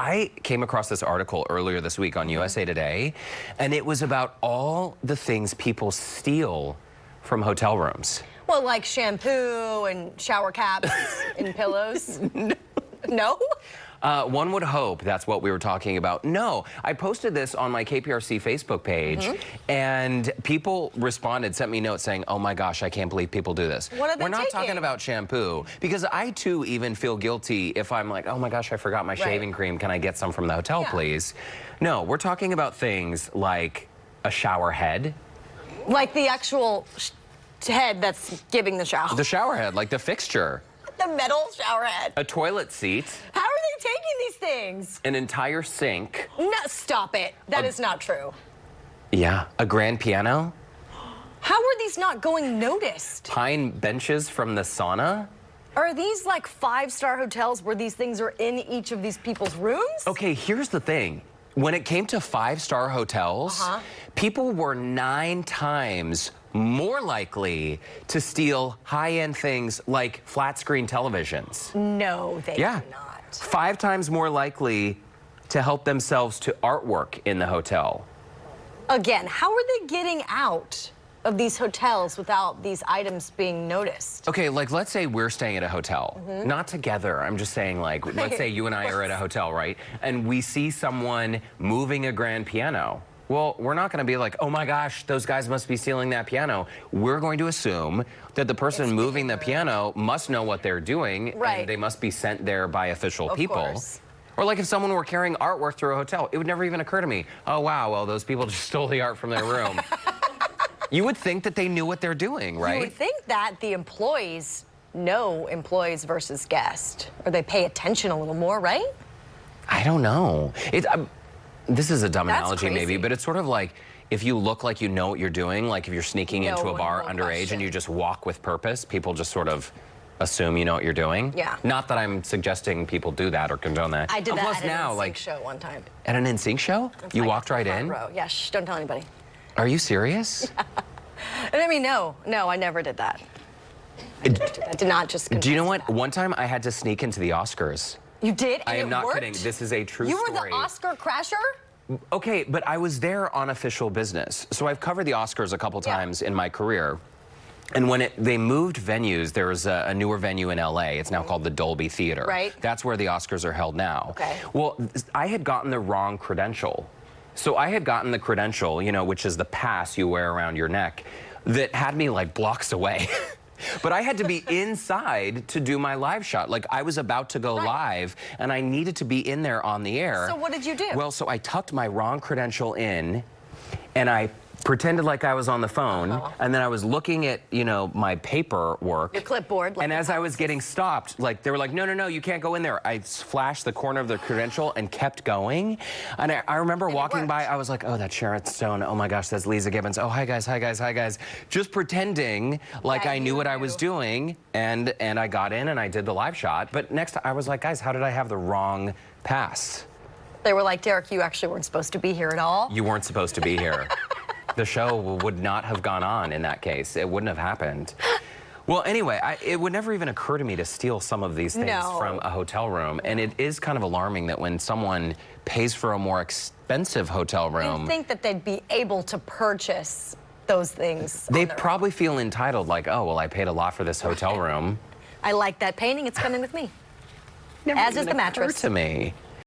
I came across this article earlier this week on USA Today, and it was about all the things people steal from hotel rooms. Well, like shampoo and shower caps and pillows. No? One would hope that's what we were talking about. No, I posted this on my KPRC Facebook page, and people responded, sent me notes saying, oh my gosh, I can't believe people do this. What are they We're not taking? talking about shampoo, because I too even feel guilty if I'm like, oh my gosh, I forgot my shaving cream. Can I get some from the hotel, please? No, we're talking about things like a shower head. Like the actual head that's giving the shower. The shower head, like the fixture. The metal shower head. A toilet seat. How are they taking these things? An entire sink. No, stop it. That is not true. Yeah, a grand piano. How are these not going noticed? Pine benches from the sauna. Are these like 5-star hotels where these things are in each of these people's rooms? Okay, here's the thing. When it came to 5-star hotels, people were 9 times more likely to steal high-end things like flat-screen televisions. No, they are not. 5 times more likely to help themselves to artwork in the hotel. Again, how are they getting out of these hotels without these items being noticed? Okay, like let's say we're staying at a hotel, not together. I'm just saying, like, let's say you and I are at a hotel, right? And we see someone moving a grand piano. Well, we're not going to be like, oh my gosh, those guys must be stealing that piano. We're going to assume that the person moving the piano must know what they're doing, and they must be sent there by official people. Or like if someone were carrying artwork through a hotel, it would never even occur to me, oh wow, well those people just stole the art from their room. You would think that they knew what they're doing, right? You would think that the employees know employees versus guests, or they pay attention a little more, right? I don't know. This is a dumb analogy maybe, but it's sort of like if you look like you know what you're doing, like if you're sneaking into a bar underage and you just walk with purpose, people just sort of assume you know what you're doing. Yeah. Not that I'm suggesting people do that or condone that. I did that at an NSYNC show one time. At an NSYNC show? You walked right in? Yeah, shh, don't tell anybody. Are you serious? I mean, no, I never did that. I did not just Do you know what? One time I had to sneak into the Oscars. You did? And I am not worked? kidding. This is a true story. You were the Oscar crasher? Okay, but I was there on official business. So I've covered the Oscars a couple times in my career. And when they moved venues, there was a newer venue in LA. It's now called the Dolby Theater. Right. That's where the Oscars are held now. Okay. Well, I had gotten the wrong credential. So I had gotten the credential, you know, which is the pass you wear around your neck, that had me like blocks away. But I had to be inside to do my live shot. Like I was about to go live and I needed to be in there on the air. So what did you do? Well, so I tucked my wrong credential in and I pretended like I was on the phone, and then I was looking at, you know, my paperwork. Your clipboard. Like and as I was getting stopped, like they were like, no, you can't go in there. I flashed the corner of the credential and kept going. And I remember walking by, I was like, oh, that's Sharon Stone. Oh my gosh, that's Lisa Gibbons. Oh, hi guys. Just pretending like I knew what I was doing. And I got in and I did the live shot. But next I was like, guys, how did I have the wrong pass? They were like, Derrick, you actually weren't supposed to be here at all. You weren't supposed to be here. The show would not have gone on in that case. It wouldn't have happened. Well, anyway, it would never even occur to me to steal some of these things from a hotel room. And it is kind of alarming that when someone pays for a more expensive hotel room... You'd think that they'd be able to purchase those things. They probably feel entitled, like, oh, well, I paid a lot for this hotel room. I like that painting. It's coming with me. Never As is even the mattress. occurred to me.